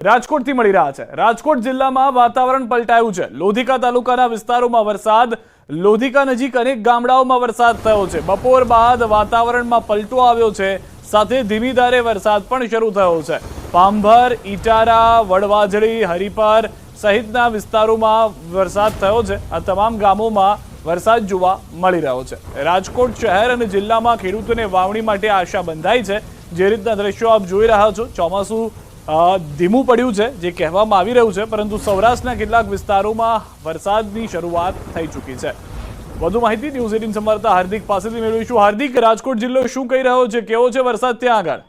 રાજકોટથી મળી રહ્યા છે। રાજકોટ જિલ્લામાં વાતાવરણ પલટાયું છે। લોધિકા તાલુકાના વિસ્તારોમાં વરસાદ, લોધિકા નજીક અનેક ગામડાઓમાં વરસાદ થયો છે। બપોર બાદ વાતાવરણમાં પલટો આવ્યો છે, સાથે ધીમી ધારે વરસાદ પણ શરૂ થયો છે। પાંભર, ઈટારા, વડવાજળી, હરિપર સહિતના વિસ્તારોમાં વરસાદ થયો છે। આ તમામ ગામોમાં વરસાદ જોવા મળી રહ્યો છે। રાજકોટ શહેર અને જિલ્લામાં ખેડૂતોને વાવણી માટે આશા બંધાઈ છે। જે રીતના દ્રશ્યો આપ જોઈ રહ્યા છો, ચોમાસું ધીમું પડ્યું છે જે કહેવામાં આવી રહ્યું છે, પરંતુ સૌરાષ્ટ્રના કેટલાક વિસ્તારોમાં વરસાદની શરૂઆત થઈ ચૂકી છે। વધુ માહિતી ન્યૂઝ 18 સંવાદદાતા હાર્દિક પાસેથી મેળવીશું। હાર્દિક, રાજકોટ જિલ્લો શું કહી રહ્યો છે, કેવો છે વરસાદ ત્યાં આગળ?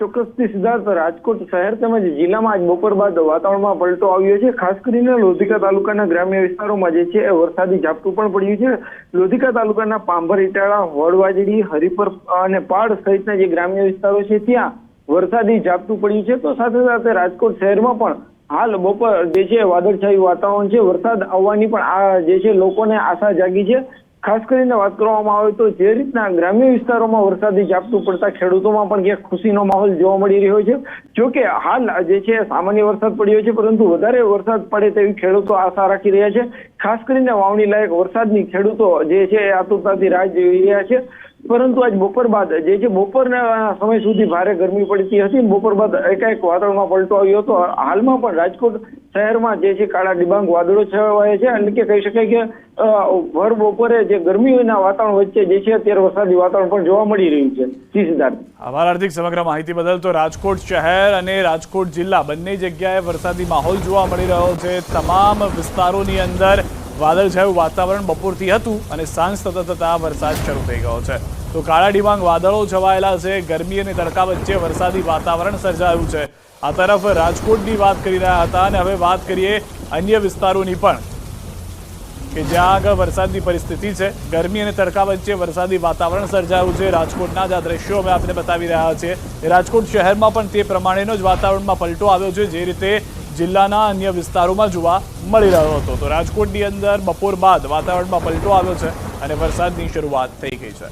ચોક્કસથી સિદ્ધાર્થ, રાજકોટ શહેર તેમજ જિલ્લામાં આજ બપોર બાદ વાતાવરણમાં પલટો આવ્યો છે। ખાસ કરીને લોધિકા તાલુકાના ગ્રામ્ય વિસ્તારોમાં જે છે વરસાદી ઝાપટું પણ પડ્યું છે। લોધિકા તાલુકાના પાંભર, ઈટાળા, વડવાજડી, હરિપર અને પાડ સહિતના જે ગ્રામ્ય વિસ્તારો છે ત્યાં વરસાદી ઝાપટું પડ્યું છે। તો સાથે સાથે રાજકોટ શહેરમાં પણ હાલ બપોર જે છે વાદળછાયું વાતાવરણ છે। વરસાદ આવવાની પણ આ જે છે લોકોને આશા જાગી છે। ખાસ કરીને વાત કરવામાં આવે તો જે રીતના ગ્રામ્ય વિસ્તારોમાં વરસાદી ઝાપટું પડતા ખેડૂતોમાં પણ ક્યાંક ખુશીનો માહોલ જોવા મળી રહ્યો છે। જોકે હાલ જે છે સામાન્ય વરસાદ પડ્યો છે, પરંતુ વધારે વરસાદ પડે તેવી ખેડૂતો આશા રાખી રહ્યા છે। ખાસ કરીને વાવણી લાયક વરસાદની ખેડૂતો જે છે આતુરતાથી રાહ જોઈ રહ્યા છે। પરંતુ આજ બપોર બાદ જે છે બપોરના સમય સુધી ભારે ગરમી પડતી હતી, બપોર બાદ એકાએક વાતાવરણમાં પલટો આવ્યો હતો। હાલમાં પણ રાજકોટ શહેરમાં જે છે કાળા ડિબાંગ વાદળો છવાયા છે, એટલે કે કહી શકાય કે ભર બપોરે જે ગરમીના વાતાવરણ વચ્ચે જે છે અત્યારે વરસાદી વાતાવરણ પણ જોવા મળી રહ્યું છે। સિદ્ધાર્થ, આભાર હાર્દિક સમગ્ર માહિતી બદલ। તો રાજકોટ શહેર અને રાજકોટ જિલ્લા બંને જગ્યાએ વરસાદી માહોલ જોવા મળી રહ્યો છે। તમામ વિસ્તારોની અંદર વાદળછાયું વાતાવરણ બપોરથી હતું અને સાંજ થતા વરસાદ શરૂ થઈ ગયો છે। તો કાળા ડિબાંગ વાદળો છવાયેલા છે, ગરમી અને તડકા વચ્ચે વરસાદી વાતાવરણ સર્જાયું છે। આ તરફ રાજકોટની વાત કરી રહ્યા હતા અને હવે વાત કરીએ અન્ય વિસ્તારોની પણ, કે જ્યાં આગળ વરસાદની પરિસ્થિતિ છે। ગરમી અને તડકા વચ્ચે વરસાદી વાતાવરણ સર્જાયું છે। રાજકોટના જ આ દ્રશ્યો અમે આપને બતાવી રહ્યા છીએ। રાજકોટ શહેરમાં પણ તે પ્રમાણેનો જ વાતાવરણમાં પલટો આવ્યો છે, જે રીતે જિલ્લાના અન્ય વિસ્તારોમાં જોવા મળી રહ્યો હતો। તો રાજકોટની અંદર બપોર બાદ વાતાવરણમાં પલટો આવ્યો છે અને વરસાદની શરૂઆત થઈ ગઈ છે।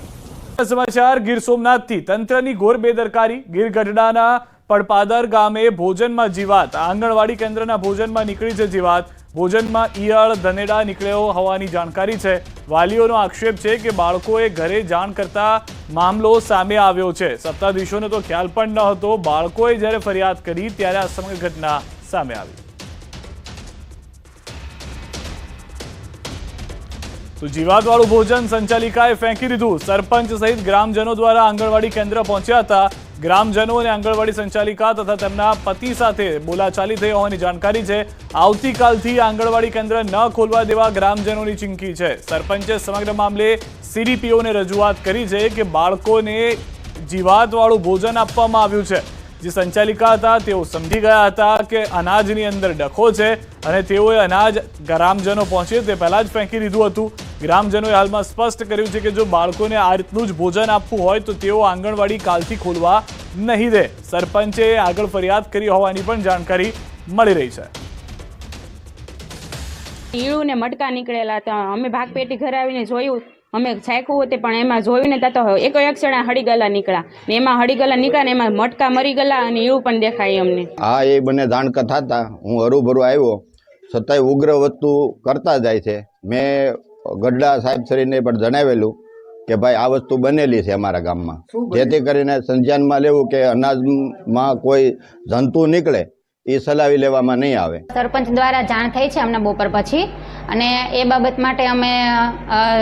સમાચાર ગીર સોમનાથથી, તંત્રની ઘોર બેદરકારી। ગીર ગઢડાના પડપાદર ગામે ભોજનમાં જીવાત, આંગણવાડી કેન્દ્રના ભોજનમાં નીકળી છે જીવાત। ભોજનમાં ઈયળ, ધનેડા નીકળ્યો હોવાની જાણકારી છે। વાલીઓનો આક્ષેપ છે કે બાળકોએ ઘરે જાણ કરતા મામલો સામે આવ્યો છે। સત્તાધીશોને તો ખ્યાલ પણ ન હતો। બાળકોએ જ્યારે ફરિયાદ કરી ત્યારે આ સમગ્ર ઘટના સામે આવી। તો જીવાતવાળું ભોજન સંચાલિકાએ ફેંકી દીધું। સરપંચ સહિત ગ્રામજનો દ્વારા આંગણવાડી કેન્દ્ર પહોંચ્યા હતા। ગ્રામજનો અને આંગણવાડી સંચાલિકા તથા તેમના પતિ સાથે બોલાચાલી થઈ હોવાની જાણકારી છે। આવતીકાલથી આંગણવાડી કેન્દ્ર ન ખોલવા દેવા ગ્રામજનોની ચીમકી છે। સરપંચે સમગ્ર મામલે સીડીપીઓને રજૂઆત કરી છે કે બાળકોને જીવાતવાળું ભોજન આપવામાં આવ્યું છે। જે સંચાલિકા હતા તેઓ સમજી ગયા હતા કે અનાજની અંદર ડખો છે અને તેઓએ અનાજ ગ્રામજનો પહોંચે તે પહેલા જ ફેંકી દીધું હતું। ગ્રામજનોએ હાલમાં સ્પષ્ટ કર્યું છે કે જો બાળકોને આ રીતનું જ ભોજન આપવું હોય તો તેઓ આંગણવાડી કાલથી ખોલવા નહીં દે। સરપંચે આગળ ફરિયાદ કરી હોવાની પણ જાણકારી મળી રહી છે। ઈળું ને મટકા નીકળેલા હતા। અમે ભાગ પેટી ઘરે આવીને જોયું, અમે છાંક્યું હતું પણ એમાં જોયું ને તો એક ક્ષણા હળીગલા નીકળ્યા ને એમાં હળીગલા નીકળ્યા ને એમાં મટકા મરી ગયેલા અને ઈળું પણ દેખાય અમને। હા, એ બંને જાણકાર થતા હું હરુભરું આવ્યો, છતાંય ઉગ્ર વસ્તુ કરતા જાય છે। મેં ગઢડા સાહેબ શ્રીને પણ જણાવેલું કે ભાઈ આ વસ્તુ બનેલી છે અમારા ગામમાં, જેથી કરીને સંજ્ઞાનમાં લેવું કે અનાજમાં કોઈ જંતુ નીકળે એ સલાવી લેવામાં નહીં આવે। સરપંચ દ્વારા જાણ થઈ છે અમને બપોર પછી, અને એ બાબત માટે અમે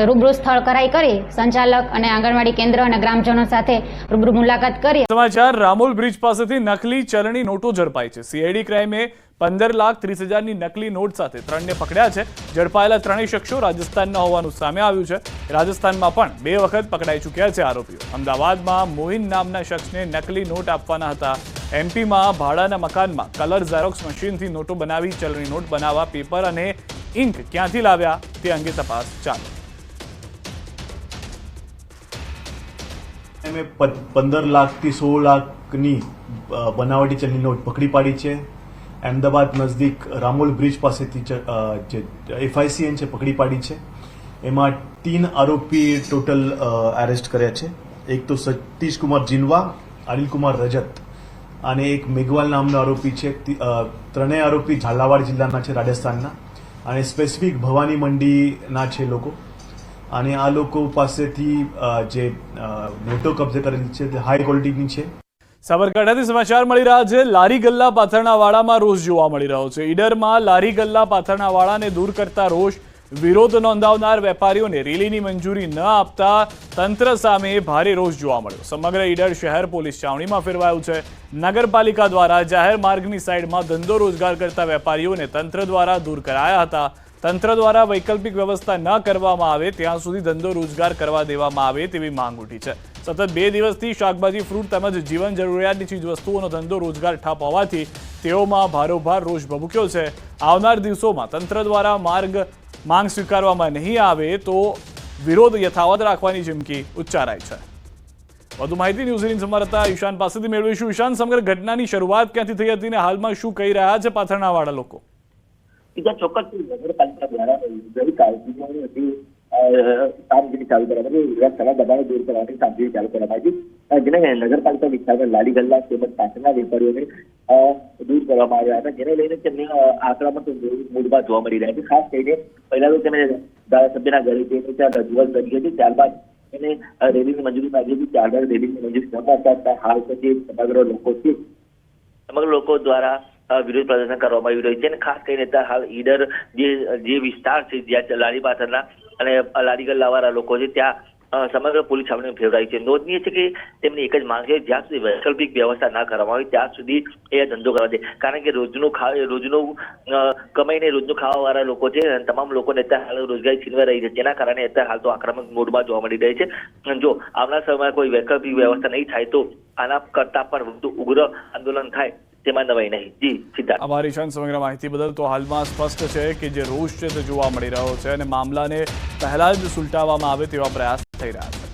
રૂબરૂ સ્થળ કરાઈ કરી સંચાલક અને આંગણવાડી કેન્દ્ર અને ગ્રામજનો સાથે રૂબરૂ મુલાકાત કરી। સમાચાર રામોલ બ્રિજ પાસેથી નકલી ચલણી નોટો ઝડપાઈ છે। સીઆઈડી ક્રાઇમે 15,30,000ની નકલી નોટ સાથે 3ને પકડ્યા છે। ઝડપાયેલા 3 શખ્સો રાજસ્થાનના હોવાનું સામે આવ્યું છે। રાજસ્થાનમાં પણ 2 વખત પકડાઈ ચૂક્યા છે આરોપીઓ। અમદાવાદમાં મોહિન નામના શખ્સને નકલી નોટ આપવાના હતા। એમપીમાં ભાડાના મકાનમાં કલર ઝેરોક્સ મશીનથી નોટો બનાવી ચલણી નોટ બનાવવા પેપર અને ઇંક ક્યાંથી લાવ્યા તે અંગે તપાસ ચાલુ। અમે 15 લાખથી 16 લાખની બનાવટી ચલણી નોટ પકડી પાડી છે। અમદાવાદ નજદીક રામોલ બ્રિજ પાસેથી જે FICN છે પકડી પાડી છે। એમાં 3 આરોપી ટોટલ એરેસ્ટ કર્યા છે। એક તો સતીશ કુમાર જીનવા, અનિલ કુમાર રજત અને એક મેઘવાલ નામનો આરોપી છે. ત્રણેય આરોપી ઝાલાવાડ જિલ્લાના છે, રાજસ્થાનના, અને સ્પેસિફિક ભવાની મંડીના છે લોકો. અને આ લોકો પાસેથી જે નોટો કબજે કરેલી છે તે હાઈ ક્વોલિટીની છે. સાબરકાંઠાથી સમાચાર મળી રહ્યા છે. લારી ગલ્લા પાથરણાવાળામાં રોષ જોવા મળી રહ્યો છે. ઈડરમાં લારી ગલ્લા પાથરણાવાળાને દૂર કરતા રોષ, વિરોધ નોંધાવનાર વેપારીઓને રેલીની મંજૂરી ન આપતા તંત્ર સામે ભારે રોષ જોવા મળ્યો. સમગ્ર ઈડર શહેર પોલીસ છાવણીમાં ફેરવાયું છે. નગરપાલિકા દ્વારા જાહેર માર્ગની સાઈડમાં ધંધો રોજગાર કરતા વેપારીઓને તંત્ર દ્વારા દૂર કરાયા હતા. તંત્ર દ્વારા વૈકલ્પિક વ્યવસ્થા ન કરવામાં આવે ત્યાં સુધી ધંધો રોજગાર કરવા દેવામાં આવે તેવી માંગ ઉઠી છે. સતત 2 દિવસથી શાકભાજી, ફ્રૂટ તેમજ જીવન જરૂરિયાતની ચીજવસ્તુઓનો ધંધો રોજગાર ઠપ હોવાથી તેઓમાં ભારોભાર રોષ ભભૂક્યો છે. આવનાર દિવસોમાં તંત્ર દ્વારા માંગ સ્વીકારવામાં નહીં આવે તો વિરોધ યથાવત રાખવાની ચીમકી ઉચ્ચારાઈ છે. વધુ માહિતી ન્યૂઝ સંવાદદાતા ઈશાન પાસેથી મેળવીશું. ઈશાન, સમગ્ર ઘટનાની શરૂઆત ક્યાંથી થઈ હતી અને હાલમાં શું કહી રહ્યા છે પાથરણાવાળા લોકો? ચોક્કસ નગરપાલિકા દ્વારા ગઈકાલથી કામગીરી ચાલુ કરવામાં દબાણો દૂર કરવાની કામગીરી ચાલુ કરવામાં આવી, જેને નગરપાલિકા વિસ્તારમાં લારી ગલ્લા તેમજ પાછળના વેપારીઓને દૂર કરવામાં આવ્યા હતા, જેને લઈને તેમને આક્રમક મૂડમાં જોવા મળી રહ્યા છે. ખાસ કરીને પહેલા તો તેમણે ધારાસભ્યના ઘરે જઈને ત્યાં રજૂઆત કરી હતી, ત્યારબાદ એને રેલીની મંજૂરી માંગી હતી. ત્યારબાદ રેલીની મંજૂરી ન આપતા હાલ પછી સમગ્ર લોકો દ્વારા વિરોધ પ્રદર્શન કરવામાં આવી રહ્યું છે. અને ખાસ કરીને હાલ ઈડર જે વિસ્તાર છે જ્યાં લારી પાથરના અને લારી ગલ્લાવાળા લોકો છે ત્યાં સમગ્ર પોલીસ છાવણી ફેરવાઈ છે. નોંધનીય છે કે તેમની એક જ માંગ છે, જ્યાં સુધી વૈકલ્પિક વ્યવસ્થા ના કરવામાં આવે ત્યાં સુધી એ ધંધો કરવા છે. કારણ કે રોજનું કમાઈને રોજનું ખાવાવાળા લોકો છે અને તમામ લોકોને અત્યારે હાલ રોજગારી છીનવાઈ રહી છે. જેના કારણે અત્યારે હાલ તો આક્રમક મોડમાં જોવા મળી રહી છે. જો આવનાર સમયમાં કોઈ વૈકલ્પિક વ્યવસ્થા નહીં થાય તો આના કરતા પણ વધુ ઉગ્ર આંદોલન થાય તેમાં નવાઈ નહીં. જી સિદ્ધાર્થ. અમારી સમગ્ર માહિતી બદલ. તો હાલમાં સ્પષ્ટ છે કે જે રોષ છે તે જોવા મળી રહ્યો છે અને મામલાને પહેલા જ સુલટાવવામાં આવે તેવા પ્રયાસ થઈ રહ્યા છે.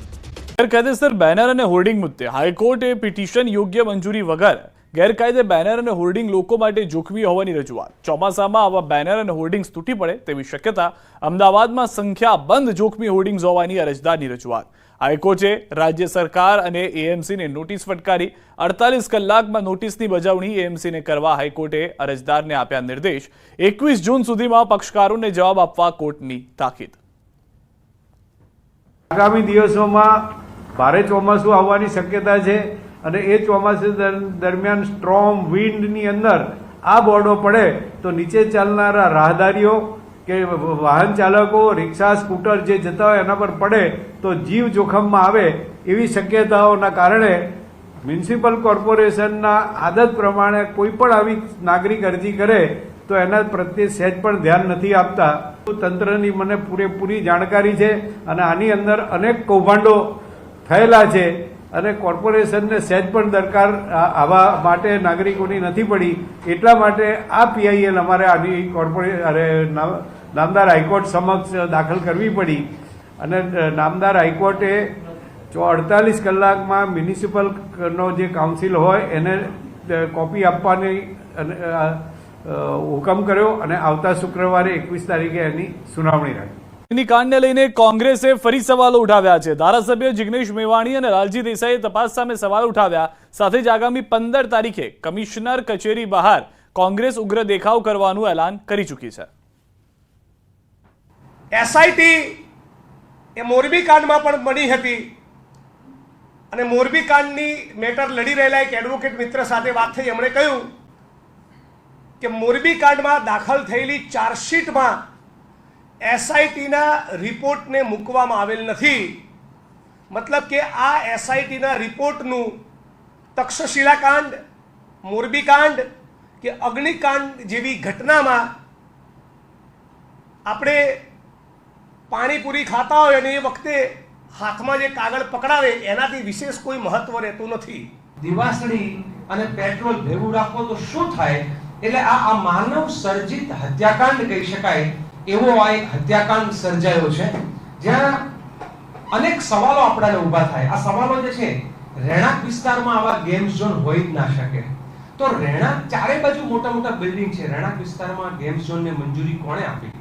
ગેરકાયદેસર બેનર અને હોર્ડિંગ મુદ્દે હાઈકોર્ટે પિટિશન યોગ્ય મંજૂરી વગર ગેરકાયદે બેનર અને હોર્ડિંગ લોકો માટે જોખમી હોવાની રજૂઆત. ચોમાસામાં આવા બેનર અને હોર્ડિંગ્સ તૂટી પડે તેવી શક્યતા. અમદાવાદમાં સંખ્યાબંધ જોખમી હોર્ડિંગ્સ હોવાની અરજદારની રજૂઆત. હાઈકોર્ટે રાજ્ય સરકાર અને એએમસીને નોટિસ ફટકારી. 48 કલાકમાં નોટિસની બજાવણી એએમસીને કરવા હાઈકોર્ટે અરજદારને આપ્યા નિર્દેશ. 21 જૂન સુધીમાં પક્ષકારોને જવાબ આપવા કોર્ટની તાકીદ. આગામી દિવસોમાં ભારે ચોમાસું આવવાની શક્યતા છે અને એ ચોમાસા દરમિયાન સ્ટ્રોમ વિન્ડની અંદર આ બોર્ડો પડે તો નીચે ચાલનારા રાહદારીઓ કે વાહન ચાલકો, રિક્ષા, સ્કૂટર જે જતા હોય એના પર પડે તો જીવ જોખમમાં આવે એવી શક્યતાઓના કારણે મ્યુનિસિપલ કોર્પોરેશનના આદત પ્રમાણે કોઈ પણ આવી નાગરિક અરજી કરે તો એના પ્રત્યે સહેજ પણ ધ્યાન નથી આપતા. તંત્રની મને પૂરેપૂરી જાણકારી છે અને આની અંદર અનેક કૌભાંડો થયેલા છે અને કોર્પોરેશનને સહેજ પણ દરકાર આવા માટે નાગરિકોની નથી પડી. એટલા માટે આ પીઆઈએલ અમારે આની નામદાર હાઈકોર્ટ સમક્ષ દાખલ કરવી પડી અને નામદાર હાઈકોર્ટે 48 કલાકમાં મ્યુનિસિપલનો જે કાઉન્સિલ હોય એને કોપી આપવાની હુકમ કર્યો અને આવતા શુક્રવારે 21 તારીખે એની સુનાવણી રાખી. કાંડને લઈને કોંગ્રેસે ફરી સવાલો ઉઠાવ્યા છે. ધારાસભ્ય જિગ્નેશ મેવાણી અને લાલજી દેસાઈએ તપાસ સામે સવાલ ઉઠાવ્યા. સાથે જ આગામી 15 તારીખે કમિશનર કચેરી બહાર કોંગ્રેસ ઉગ્ર દેખાવ કરવાનું એલાન કરી ચૂકી છે. એસઆઈટી એ મોરબી કાંડમાં પણ બની હતી અને મોરબી કાંડની મેટર લડી રહેલા એક એડવોકેટ મિત્ર સાથે વાત થઈ. એમણે કહ્યું કે મોરબી કાંડમાં દાખલ થયેલી ચાર્જશીટમાં એસઆઈટીના રિપોર્ટને મૂકવામાં આવેલ નથી. મતલબ કે આ એસઆઈટીના રિપોર્ટનું તક્ષશિલા કાંડ, મોરબી કાંડ કે અગ્નિકાંડ જેવી ઘટનામાં આપણે પાણીપુરી ખાતા હોય અને એ વખતે હાથમાં જે કાગળ પકડાવે એનાથી વિશેષ કોઈ મહત્વ રહેતું નથી. દિવાસળી અને પેટ્રોલ ભેગું રાખો તો શું થાય? એટલે આ માનવ સર્જિત હત્યાકાંડ કહી શકાય એવો આ એક હત્યાકાંડ સર્જાયો છે, જ્યાં અનેક સવાલો આપણાને ઊભા થાય. આ સવાલો જે છે, રહેણાંક વિસ્તારમાં આવા ગેમ ઝોન હોય જ ના શકે. તો રહેણાંક ચારે બાજુ મોટા મોટા બિલ્ડિંગ છે, રહેણાંક વિસ્તારમાં ગેમ ઝોનને મંજૂરી કોણે આપી?